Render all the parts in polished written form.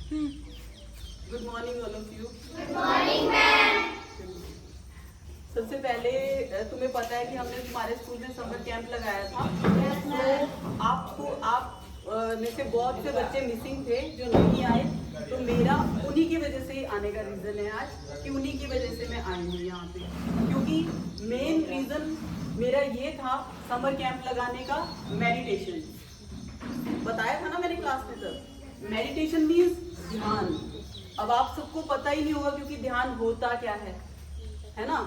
Good morning all of you. Good morning ma'am. सबसे पहले तुम्हें पता है कि हमने तुम्हारे स्कूल में समर कैंप लगाया था। तो आप में से बहुत से बच्चे मिसिंग थे जो नहीं आए, तो मेरा उन्हीं की वजह से ही आने का रीज़न है आज कि उन्हीं की वजह से मैं आई हूँ यहाँ पे, क्योंकि मेन रीज़न मेरा ये था समर कैंप लगाने का मेडिटेशन। बताया था ना मैंने क्लास में तब, मेडिटेशन मीन्स ध्यान। अब आप सबको पता ही नहीं होगा क्योंकि ध्यान होता क्या है ना।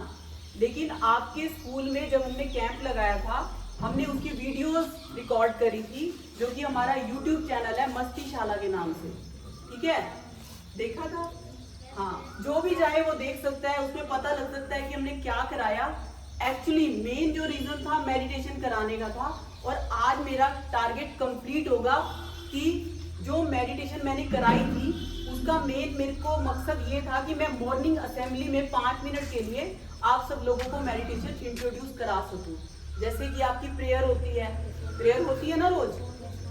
लेकिन आपके स्कूल में जब हमने कैंप लगाया था, हमने उसकी वीडियोस रिकॉर्ड करी थी, जो कि हमारा यूट्यूब चैनल है मस्तीशाला के नाम से। ठीक है, देखा था? हाँ, जो भी चाहे वो देख सकता है, उसमें पता लग सकता है कि हमने क्या कराया। एक्चुअली मेन जो रीजन था मेडिटेशन कराने का था, और आज मेरा टारगेट कंप्लीट होगा कि जो मेडिटेशन मैंने कराई थी उसका मेन मेरे को मकसद ये था कि मैं मॉर्निंग असेंबली में 5 मिनट के लिए आप सब लोगों को मेडिटेशन इंट्रोड्यूस करा सकूं। जैसे कि आपकी प्रेयर होती है ना रोज,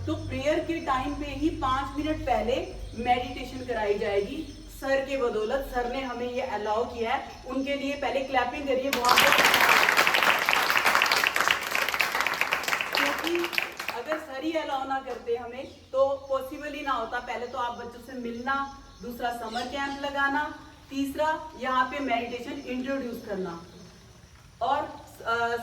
तो प्रेयर के टाइम पे ही 5 मिनट पहले मेडिटेशन कराई जाएगी। सर के बदौलत, सर ने हमें ये अलाउ किया है, उनके लिए पहले क्लैपिंग करिए बहुत। क्योंकि अगर सर ही अलाउ ना करते हमें तो पॉसिबल ही ना होता। पहले तो आप बच्चों से मिलना, दूसरा समर कैंप लगाना, तीसरा यहाँ पे मेडिटेशन इंट्रोड्यूस करना। और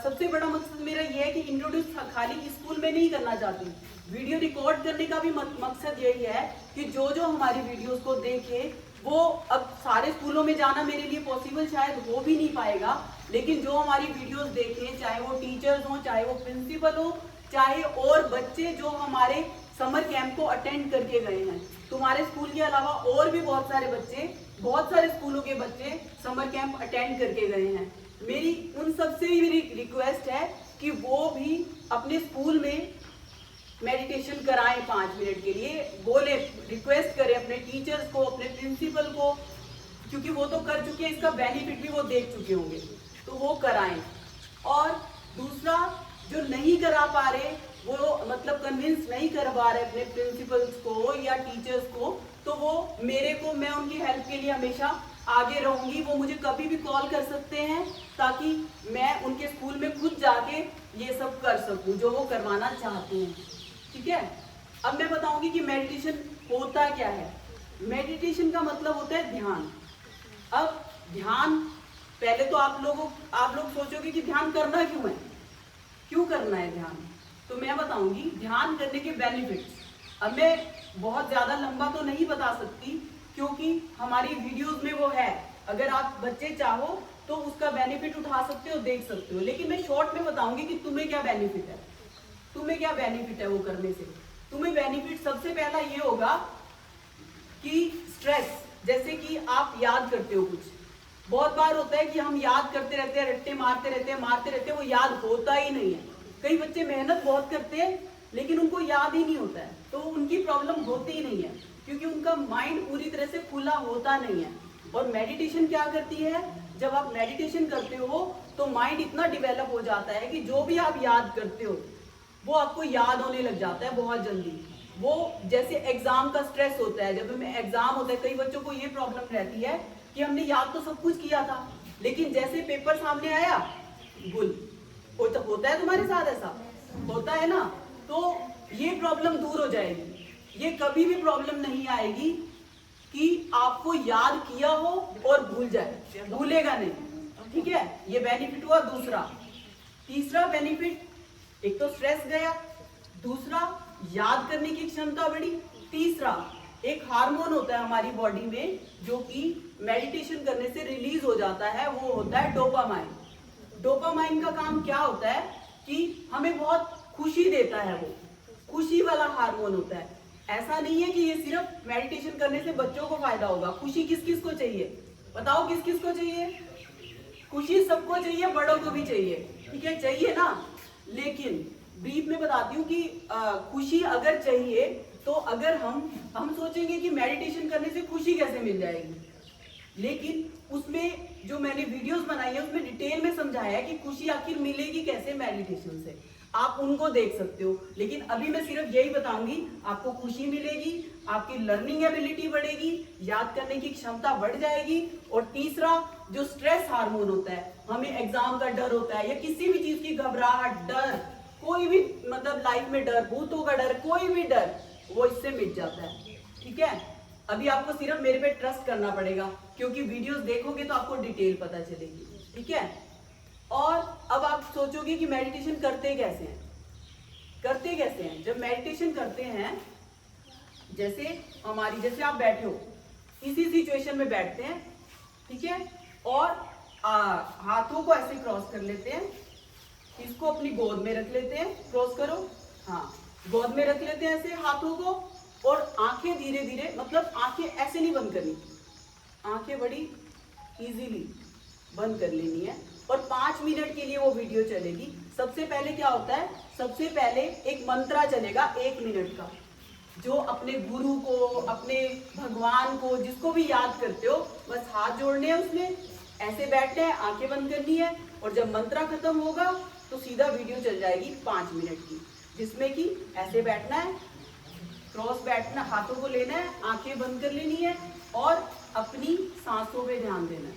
सबसे बड़ा मकसद मेरा ये है कि इंट्रोड्यूस खाली स्कूल में नहीं करना चाहती, वीडियो रिकॉर्ड करने का भी मकसद यही है कि जो जो हमारी वीडियोस को देखे वो, अब सारे स्कूलों में जाना मेरे लिए पॉसिबल शायद हो भी नहीं पाएगा, लेकिन जो हमारी वीडियोस देखें, चाहे वो टीचर्स हो, चाहे वो प्रिंसिपल हो, चाहे और बच्चे जो हमारे समर कैंप को अटेंड करके गए हैं। तुम्हारे स्कूल के अलावा और भी बहुत सारे बच्चे, बहुत सारे स्कूलों के बच्चे समर कैंप अटेंड करके गए हैं। मेरी उन सबसे भी रिक्वेस्ट है कि वो भी अपने स्कूल में मेडिटेशन कराएं 5 मिनट के लिए। बोले, रिक्वेस्ट करें अपने टीचर्स को, अपने प्रिंसिपल को, क्योंकि वो तो कर चुके हैं, इसका बेनिफिट भी वो देख चुके होंगे, तो वो कराएं। और दूसरा, जो नहीं करा पा रहे, वो मतलब कन्विंस नहीं कर पा रहे अपने प्रिंसिपल्स को या टीचर्स को, तो वो मेरे को, मैं उनकी हेल्प के लिए हमेशा आगे रहूंगी। वो मुझे कभी भी कॉल कर सकते हैं ताकि मैं उनके स्कूल में खुद जाके ये सब कर सकूं जो वो करवाना चाहते हैं। ठीक है, अब मैं बताऊंगी कि मेडिटेशन होता क्या है। मेडिटेशन का मतलब होता है ध्यान। अब ध्यान, पहले तो आप लोग सोचोगे कि ध्यान करना क्यों है, क्यों करना है ध्यान, तो मैं बताऊंगी ध्यान करने के बेनिफिट्स। अब मैं बहुत ज्यादा लंबा तो नहीं बता सकती क्योंकि हमारी वीडियोस में वो है, अगर आप बच्चे चाहो तो उसका बेनिफिट उठा सकते हो, देख सकते हो, लेकिन मैं शॉर्ट में बताऊंगी कि तुम्हें क्या बेनिफिट है। तुम्हें क्या बेनिफिट है वो करने से? तुम्हें बेनिफिट सबसे पहला ये होगा कि स्ट्रेस, जैसे कि आप याद करते हो कुछ, बहुत बार होता है कि हम याद करते रहते हैं, रट्टे मारते रहते हैं, वो याद होता ही नहीं है। कई बच्चे मेहनत बहुत करते हैं लेकिन उनको याद ही नहीं होता है, तो उनकी प्रॉब्लम होती ही नहीं है क्योंकि उनका माइंड पूरी तरह से खुला होता नहीं है। और मेडिटेशन क्या करती है, जब आप मेडिटेशन करते हो तो माइंड इतना डेवलप हो जाता है कि जो भी आप याद करते हो वो आपको याद होने लग जाता है बहुत जल्दी। वो जैसे एग्जाम का स्ट्रेस होता है, जब हमें एग्जाम होता है, कई बच्चों को ये प्रॉब्लम रहती है कि हमने याद तो सब कुछ किया था लेकिन जैसे पेपर सामने आया भूल होता है। तुम्हारे साथ ऐसा होता है ना? तो ये प्रॉब्लम दूर हो जाएगी। ये कभी भी प्रॉब्लम नहीं आएगी कि आपको याद किया हो और भूल जाए, भूलेगा नहीं। ठीक है, ये बेनिफिट हुआ दूसरा। तीसरा बेनिफिट, एक तो स्ट्रेस गया, दूसरा याद करने की क्षमता बढ़ी, तीसरा एक हार्मोन होता है हमारी बॉडी में जो कि मेडिटेशन करने से रिलीज हो जाता है, वो होता है डोपामाइन। डोपामाइन का काम क्या होता है कि हमें बहुत खुशी देता है, वो खुशी वाला हार्मोन होता है। ऐसा नहीं है कि ये सिर्फ मेडिटेशन करने से बच्चों को फायदा होगा। खुशी किस किस को चाहिए, बताओ किस किस को चाहिए? खुशी सबको चाहिए, बड़ों को भी चाहिए, ठीक है, चाहिए ना। लेकिन ब्रीफ में बताती हूँ कि खुशी अगर चाहिए तो अगर हम सोचेंगे कि मेडिटेशन करने से खुशी कैसे मिल जाएगी, लेकिन उसमें जो मैंने वीडियोस बनाई है उसमें डिटेल में समझाया है कि खुशी आखिर मिलेगी कैसे मेडिटेशन से। आप उनको देख सकते हो। लेकिन अभी मैं सिर्फ यही बताऊंगी, आपको खुशी मिलेगी, आपकी लर्निंग एबिलिटी बढ़ेगी, याद करने की क्षमता बढ़ जाएगी। और तीसरा, जो स्ट्रेस हार्मोन होता है, हमें एग्जाम का डर होता है या किसी भी चीज की घबराहट, डर, कोई भी मतलब लाइफ में डर, भूतों का डर, कोई भी डर, वो इससे मिट जाता है। ठीक है, अभी आपको सिर्फ मेरे पे ट्रस्ट करना पड़ेगा, क्योंकि वीडियोस देखोगे तो आपको डिटेल पता चलेगी। ठीक है, और अब आप सोचोगे कि मेडिटेशन करते कैसे हैं। करते कैसे हैं? जब मेडिटेशन करते हैं, जैसे आप बैठे हो, इसी सिचुएशन में बैठते हैं। ठीक है, और हाथों को ऐसे क्रॉस कर लेते हैं, इसको अपनी गोद में रख लेते हैं। क्रॉस करो, हाँ, गोद में रख लेते हैं ऐसे हाथों को। और आंखें धीरे धीरे, मतलब आंखें ऐसे नहीं बंद करनी, आंखें बड़ी इजीली बंद कर लेनी है। और 5 मिनट के लिए वो वीडियो चलेगी। सबसे पहले क्या होता है, सबसे पहले एक मंत्रा चलेगा 1 मिनट का, जो अपने गुरु को, अपने भगवान को, जिसको भी याद करते हो, बस हाथ जोड़ने हैं, उसमें ऐसे बैठना है, आंखें बंद करनी है। और जब मंत्रा खत्म होगा तो सीधा वीडियो चल जाएगी 5 मिनट की, जिसमें कि ऐसे बैठना है, क्रॉस बैठना, हाथों को लेना है, आंखें बंद कर लेनी है और अपनी सांसों पे ध्यान देना है।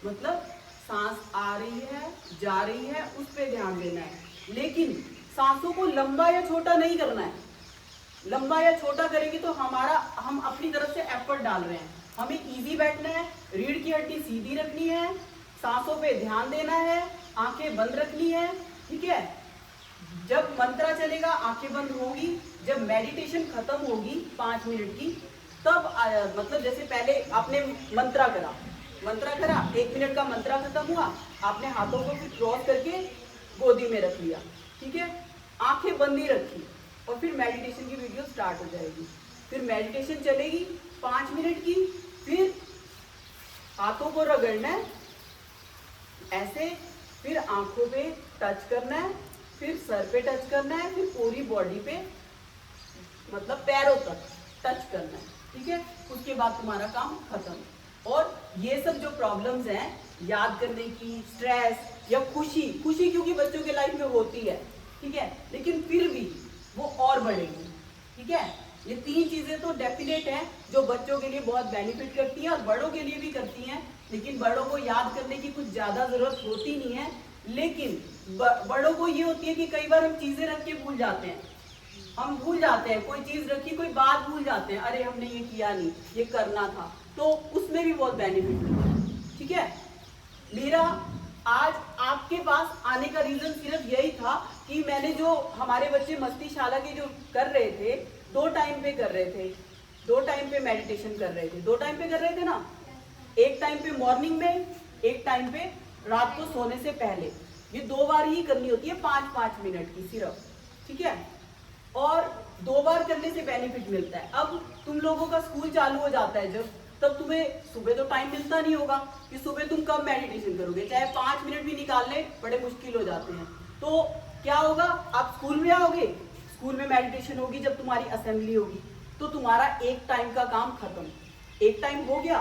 मतलब सांस आ रही है, जा रही है, उस पे ध्यान देना है। लेकिन सांसों को लंबा या छोटा नहीं करना है। लंबा या छोटा करेंगे तो हम अपनी तरफ से एफर्ट डाल रहे हैं। हमें इजी बैठना है, रीढ़ की हड्डी सीधी रखनी है, सांसों पे ध्यान देना है, आंखें बंद रखनी है। ठीक है, जब मंत्रा चलेगा आंखें बंद होगी। जब मेडिटेशन खत्म होगी 5 मिनट की, तब मतलब जैसे पहले आपने मंत्रा करा, 1 मिनट का मंत्रा खत्म हुआ, आपने हाथों को फिर क्रॉस करके गोदी में रख लिया। ठीक है, आंखें बंद ही रखी और फिर मेडिटेशन की वीडियो स्टार्ट हो जाएगी। फिर मेडिटेशन चलेगी 5 मिनट की। फिर हाथों को रगड़ना है ऐसे, फिर आंखों पे टच करना है, फिर सर पे टच करना है, फिर पूरी बॉडी पे, मतलब पैरों तक टच करना है। ठीक है, उसके बाद तुम्हारा काम खत्म। और ये सब जो प्रॉब्लम्स हैं, याद करने की, स्ट्रेस या खुशी क्योंकि बच्चों के लाइफ में होती है, ठीक है, लेकिन फिर भी वो और बढ़ेगी। ठीक है, ये 3 चीजें तो डेफिनेट हैं जो बच्चों के लिए बहुत बेनिफिट करती हैं और बड़ों के लिए भी करती हैं। लेकिन बड़ों को याद करने की कुछ ज्यादा जरूरत होती नहीं है, लेकिन बड़ों को ये होती है कि कई बार हम चीजें रख के भूल जाते हैं। हम भूल जाते हैं, कोई चीज रखी, कोई बात भूल जाते हैं, अरे हमने ये किया नहीं, ये करना था, तो उसमें भी बहुत बेनिफिट होता है। ठीक है, मेरा आज आपके पास आने का रीजन सिर्फ यही था कि मैंने जो हमारे बच्चे मस्तीशाला के जो कर रहे थे, 2 टाइम पे कर रहे थे, 2 टाइम पे मेडिटेशन कर रहे थे, 2 टाइम पे कर रहे थे ना, एक टाइम पे मॉर्निंग में, एक टाइम पे रात को सोने से पहले। ये 2 बार ही करनी होती है 5-5 मिनट की सिर्फ। ठीक है, और 2 बार करने से बेनिफिट मिलता है। अब तुम लोगों का स्कूल चालू हो जाता है जब, तब तुम्हें सुबह तो टाइम मिलता नहीं होगा कि सुबह तुम कब मेडिटेशन करोगे, चाहे 5 मिनट भी निकालने बड़े मुश्किल हो जाते हैं। तो क्या होगा, आप स्कूल में आओगे, स्कूल में मेडिटेशन होगी, जब तुम्हारी असेंबली होगी तो तुम्हारा एक टाइम का काम खत्म, एक टाइम हो गया।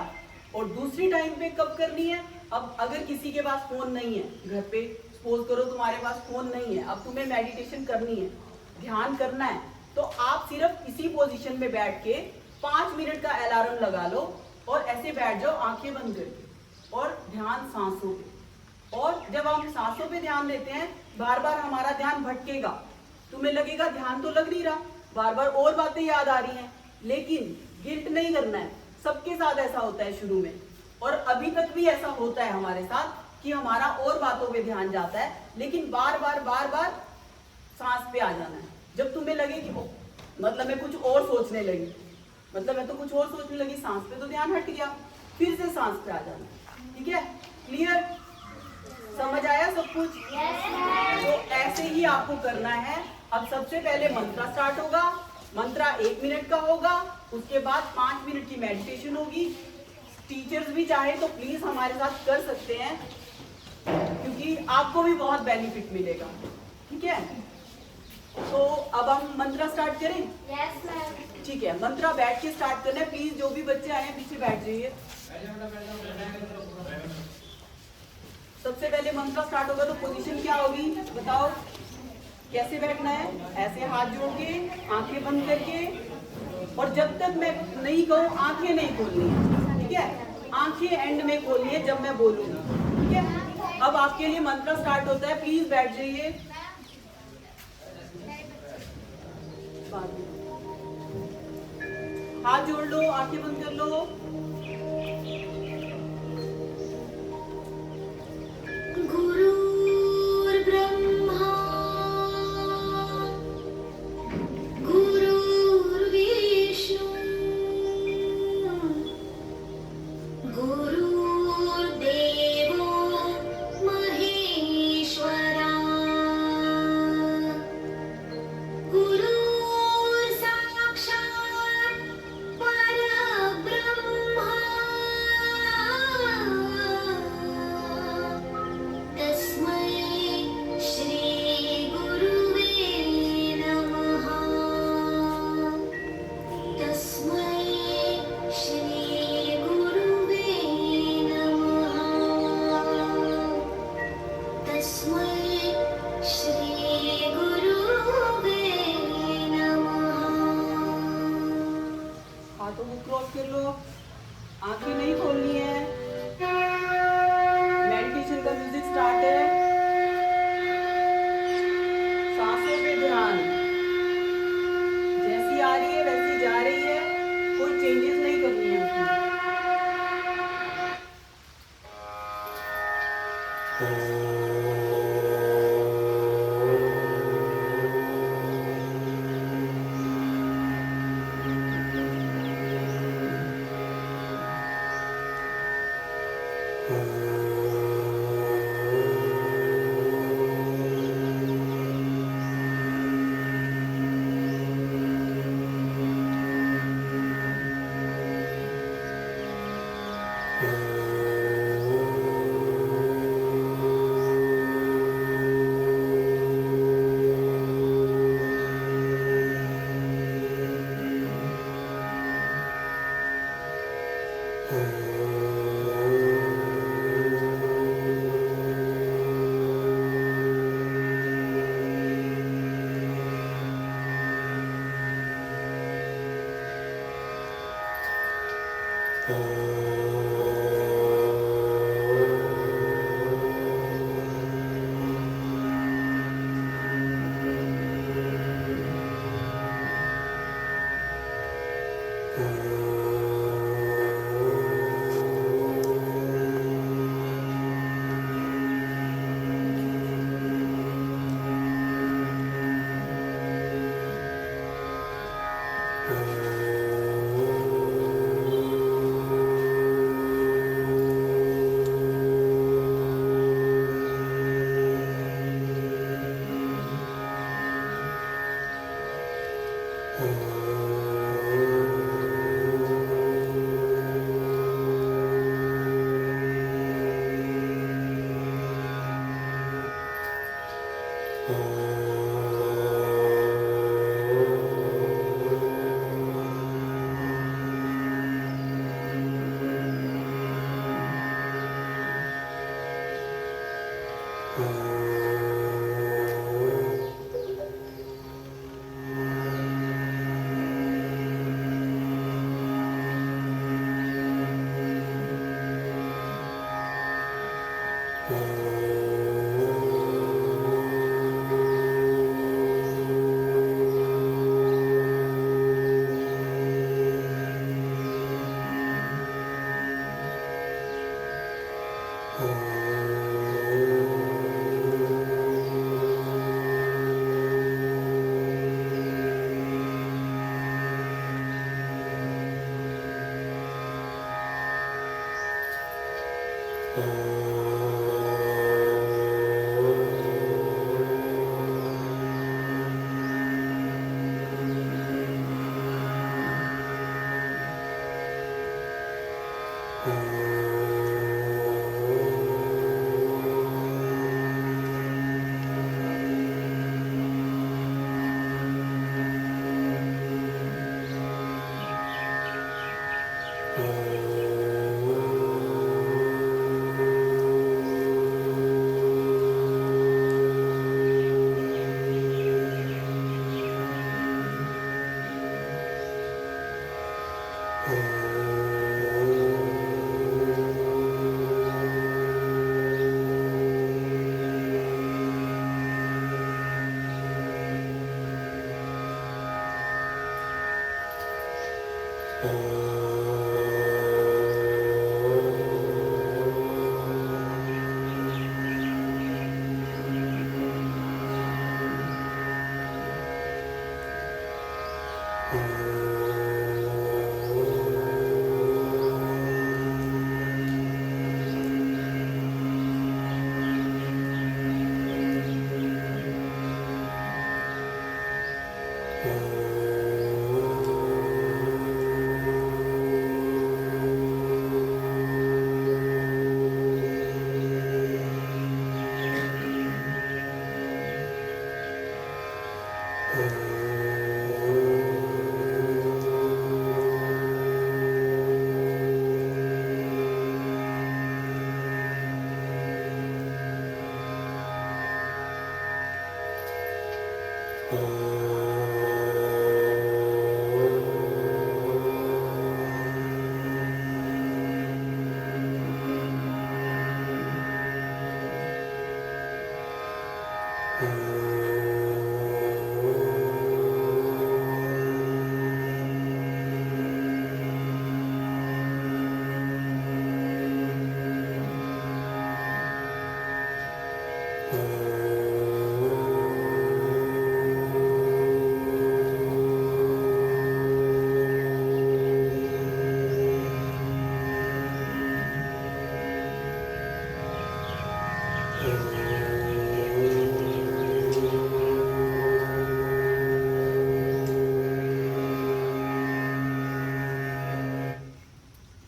और दूसरी टाइम पे कब करनी है, अब अगर किसी के पास फोन नहीं है घर पे, सपोज करो तुम्हारे पास फोन नहीं है, अब तुम्हें मेडिटेशन करनी है, ध्यान करना है, तो आप सिर्फ इसी पोजीशन में बैठ के 5 मिनट का अलार्म लगा लो और ऐसे बैठ जाओ आंखें बंद करके, और ध्यान सांसों पे। और जब हम सांसों पे ध्यान देते हैं, बार बार हमारा ध्यान भटकेगा, तुम्हें लगेगा ध्यान तो लग नहीं रहा, बार बार और बातें याद आ रही हैं, लेकिन गिल्ट नहीं करना है। सबके साथ ऐसा होता है शुरू में, और अभी तक भी ऐसा होता है हमारे साथ कि हमारा और बातों पे ध्यान जाता है, लेकिन बार बार सांस पे आ जाना है। जब तुम्हें लगे कि मतलब मैं कुछ और सोचने लगी, मतलब मैं तो कुछ और सोचने लगी, सांस पे तो ध्यान हट गया, फिर से सांस पे आ जाना। ठीक है, क्लियर, समझ आया सब कुछ? तो ऐसे ही आपको करना है। अब सबसे पहले मंत्रा स्टार्ट होगा, मंत्रा 1 मिनट का होगा, उसके बाद 5 मिनट की मेडिटेशन होगी। टीचर्स भी चाहे तो प्लीज हमारे साथ कर सकते हैं, क्योंकि आपको भी बहुत बेनिफिट मिलेगा। ठीक है, तो अब हम मंत्रा स्टार्ट करें? Yes ma'am. ठीक है, मंत्रा बैठ के स्टार्ट करना है। प्लीज जो भी बच्चे आए हैं पीछे बैठ जाइए। सबसे पहले मंत्रा स्टार्ट होगा तो पोजीशन क्या होगी बताओ? कैसे बैठना है? ऐसे हाथ जोड़ के, आंखें बंद करके, और जब तक मैं नहीं कहूँ आंखें नहीं खोलनी है, ठीक है? आंखें एंड में खोलनी है जब मैं बोलूंगी, ठीक है? अब आपके लिए मंत्र स्टार्ट होता है, प्लीज बैठ जाइए। हाथ जोड़ लो, आंखें बंद कर लो। गुरुर्ब्रह्मा गुरुर्विष्णु गुरुर्देवो महेश्वरा गुरु साक्षात् परब्रह्मा तस्मै श्री गुरुवे नमः तस्मै श्री गुरुवे नमः तस्मै श्री गुरुवे नमः। हाथों को क्रॉस कर लो, आंखें नहीं खोलनी है। मेडिटेशन का म्यूजिक स्टार्ट है। सांसों पे ध्यान, जैसी आ रही है वैसी जा रही है, कोई चेंजेस नहीं करनी है उसमें।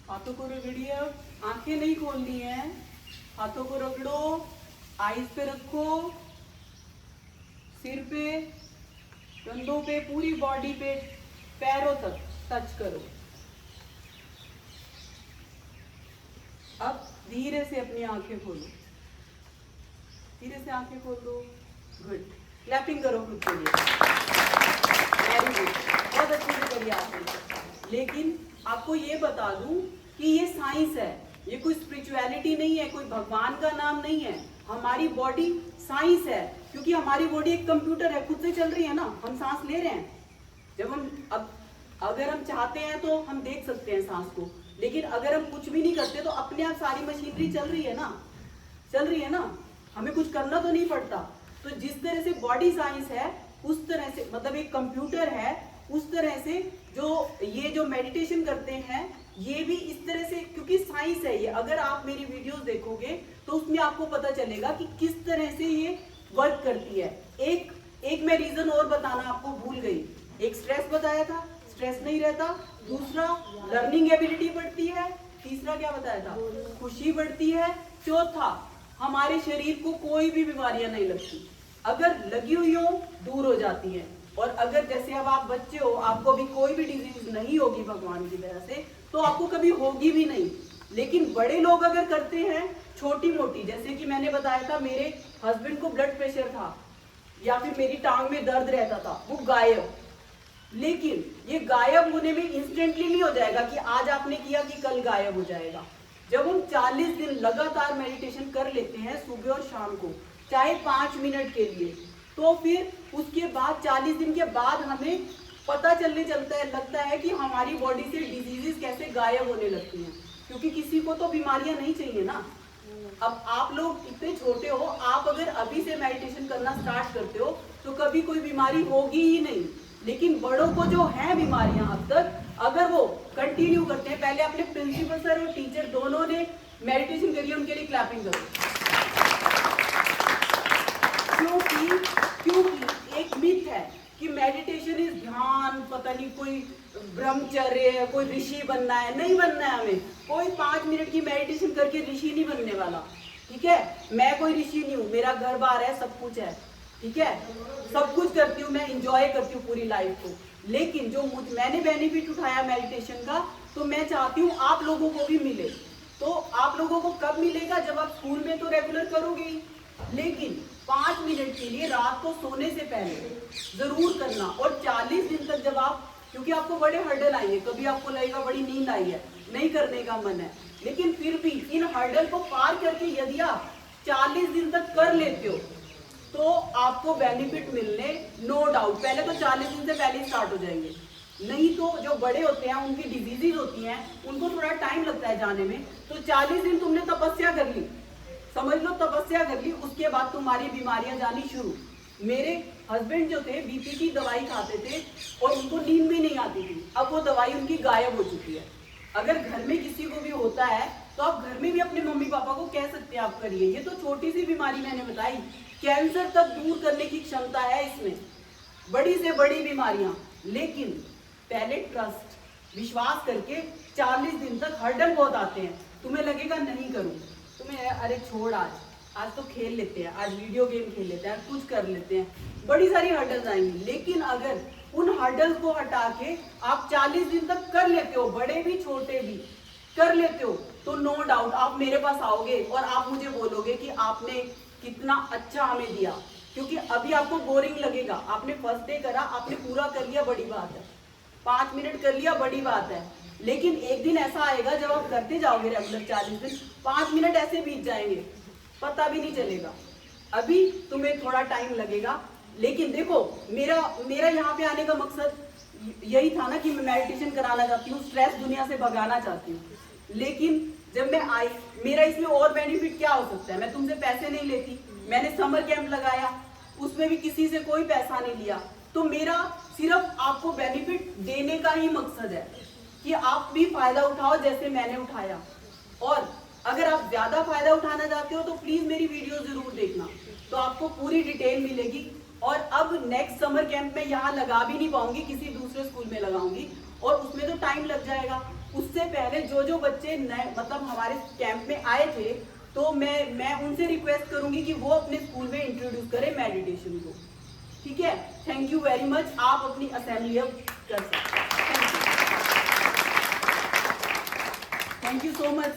हाथों को रगड़िए, आंखें नहीं खोलनी है, हाथों को रगड़ो, आईज पे रखो, सिर पे, कंधों पे, पूरी बॉडी पे, पैरों तक टच करो। अब धीरे से अपनी आंखें खोलो, धीरे से आंखें खोल दो। गुड, क्लैपिंग करो खुद के लिए। वेरी गुड, बहुत अच्छे से करिए आपने। लेकिन आपको ये बता दूं कि ये साइंस है, ये कोई स्पिरिचुअलिटी नहीं है, कोई भगवान का नाम नहीं है। हमारी बॉडी साइंस है, क्योंकि हमारी बॉडी एक कंप्यूटर है, खुद से चल रही है ना। हम सांस ले रहे हैं, जब हम अब अगर हम चाहते हैं तो हम देख सकते हैं सांस को, लेकिन अगर हम कुछ भी नहीं करते तो अपने आप सारी मशीनरी चल रही है ना, चल रही है ना, हमें कुछ करना तो नहीं पड़ता। तो जिस तरह से बॉडी साइंस है, उस तरह से मतलब एक कंप्यूटर है, उस तरह से जो मेडिटेशन करते हैं ये भी इस तरह से, क्योंकि साइंस है ये। अगर आप मेरी वीडियोस देखोगे तो उसमें आपको पता चलेगा कि किस तरह से ये वर्क करती है। एक मैं रीजन और बताना आपको भूल गई। एक स्ट्रेस बताया था, स्ट्रेस नहीं रहता। दूसरा लर्निंग एबिलिटी बढ़ती है। तीसरा क्या बताया था, खुशी बढ़ती है। चौथा हमारे शरीर को कोई भी बीमारियां नहीं लगती, अगर लगी हुई हो दूर हो जाती है। और अगर जैसे अब आप बच्चे हो, आपको भी कोई भी डिजीज नहीं होगी भगवान की दया से, तो आपको कभी होगी भी नहीं। लेकिन बड़े लोग अगर करते हैं छोटी मोटी, जैसे कि मैंने बताया था मेरे हस्बैंड को ब्लड प्रेशर था या फिर मेरी टांग में दर्द रहता था, वो गायब। लेकिन ये गायब होने में इंस्टेंटली नहीं हो जाएगा कि आज आपने किया कि कल गायब हो जाएगा। जब हम 40 दिन लगातार मेडिटेशन कर लेते हैं सुबह और शाम को, चाहे 5 मिनट के लिए, तो फिर उसके बाद 40 दिन के बाद हमें पता चलने लगता है कि हमारी बॉडी से डिजीजेस कैसे गायब होने लगती हैं। क्योंकि किसी को तो बीमारियां नहीं चाहिए ना। अब आप लोग इतने छोटे हो, आप अगर अभी से मेडिटेशन करना स्टार्ट करते हो तो कभी कोई बीमारी होगी ही नहीं। लेकिन बड़ों को जो है बीमारियां अब तक, अगर वो कंटिन्यू करते हैं, पहले अपने प्रिंसिपल सर और टीचर दोनों ने मेडिटेशन करी है, उनके लिए क्लैपिंग करो। क्योंकि एक मिथ है कि मेडिटेशन इज ध्यान, पता नहीं कोई ब्रह्मचर्य है, कोई ऋषि बनना है। नहीं बनना है हमें, कोई 5 मिनट की मेडिटेशन करके ऋषि नहीं बनने वाला। ठीक है, मैं कोई ऋषि नहीं हूँ, मेरा घर बार है, सब कुछ है। ठीक है, सब कुछ करती हूँ मैं, इंजॉय करती हूँ पूरी लाइफ को। लेकिन जो मैंने बेनिफिट उठाया मेडिटेशन का, तो मैं चाहती हूँ आप लोगों को भी मिले। तो आप लोगों को कब मिलेगा, जब आप स्कूल में तो रेगुलर करोगे ही, लेकिन 5 मिनट के लिए रात को सोने से पहले जरूर करना। और 40 दिन तक जब आप, क्योंकि आपको बड़े हर्डल आएंगे, कभी आपको लगेगा बड़ी नींद आई है, नहीं करने का मन है, लेकिन फिर भी इन हर्डल को पार करके यदि आप 40 दिन तक कर लेते हो तो आपको बेनिफिट मिलने नो डाउट। पहले तो 40 दिन से पहले स्टार्ट हो जाएंगे, नहीं तो जो बड़े होते हैं उनकी डिजीजेज होती हैं, उनको थोड़ा टाइम लगता है जाने में। तो 40 दिन तुमने तपस्या कर ली, समझ लो तपस्या कर ली, उसके बाद तुम्हारी बीमारियां जानी शुरू। मेरे हस्बैंड जो थे बीपी की दवाई खाते थे और उनको नींद भी नहीं आती थी, अब वो दवाई उनकी गायब हो चुकी है। अगर घर में किसी को भी होता है तो आप घर में भी अपने मम्मी पापा को कह सकते हैं आप करिए। ये तो छोटी सी बीमारी मैंने बताई, कैंसर तक दूर करने की क्षमता है इसमें, बड़ी से बड़ी बीमारियां। लेकिन पहले ट्रस्ट, विश्वास करके 40 दिन तक हर्डल बहुत आते हैं। तुम्हें लगेगा नहीं करूं, तुम्हें अरे छोड़, आज तो खेल लेते हैं, आज वीडियो गेम खेल लेते हैं, कुछ कर लेते हैं, बड़ी सारी हर्डल्स आएंगी। लेकिन अगर उन हर्डल्स को हटा के आप 40 दिन तक कर लेते हो, बड़े भी छोटे भी कर लेते हो, तो नो डाउट आप मेरे पास आओगे और आप मुझे बोलोगे कि आपने कितना अच्छा हमें दिया। क्योंकि अभी आपको बोरिंग लगेगा, आपने फर्स्ट डे करा, आपने पूरा कर लिया, बड़ी बात है, 5 मिनट कर लिया, बड़ी बात है। लेकिन एक दिन ऐसा आएगा जब आप करते जाओगे रेगुलर 40 दिन, 5 मिनट ऐसे बीत जाएंगे, पता भी नहीं चलेगा। अभी तुम्हें थोड़ा टाइम लगेगा, लेकिन देखो मेरा यहाँ पे आने का मकसद यही था ना कि मैं मेडिटेशन कराना चाहती हूँ, स्ट्रेस दुनिया से भगाना चाहती हूँ। लेकिन जब मैं आई, मेरा इसमें और बेनिफिट क्या हो सकता है? मैं तुमसे पैसे नहीं लेती, मैंने समर कैंप लगाया, उसमें भी किसी से कोई पैसा नहीं लिया। तो मेरा सिर्फ आपको बेनिफिट देने का ही मकसद है कि आप भी फायदा उठाओ जैसे मैंने उठाया। और अगर आप ज्यादा फायदा उठाना चाहते हो तो प्लीज मेरी वीडियो जरूर देखना, तो आपको पूरी डिटेल मिलेगी। और अब नेक्स्ट समर कैंप में यहाँ लगा भी नहीं पाऊंगी, किसी दूसरे स्कूल में लगाऊंगी, और उसमें तो टाइम लग जाएगा। उससे पहले जो बच्चे नए मतलब हमारे कैंप में आए थे, तो मैं उनसे रिक्वेस्ट करूंगी कि वो अपने स्कूल में इंट्रोड्यूस करें मेडिटेशन को। ठीक है, थैंक यू वेरी मच। आप अपनी असेंबली अब कर सकते हैं। Thank you so much.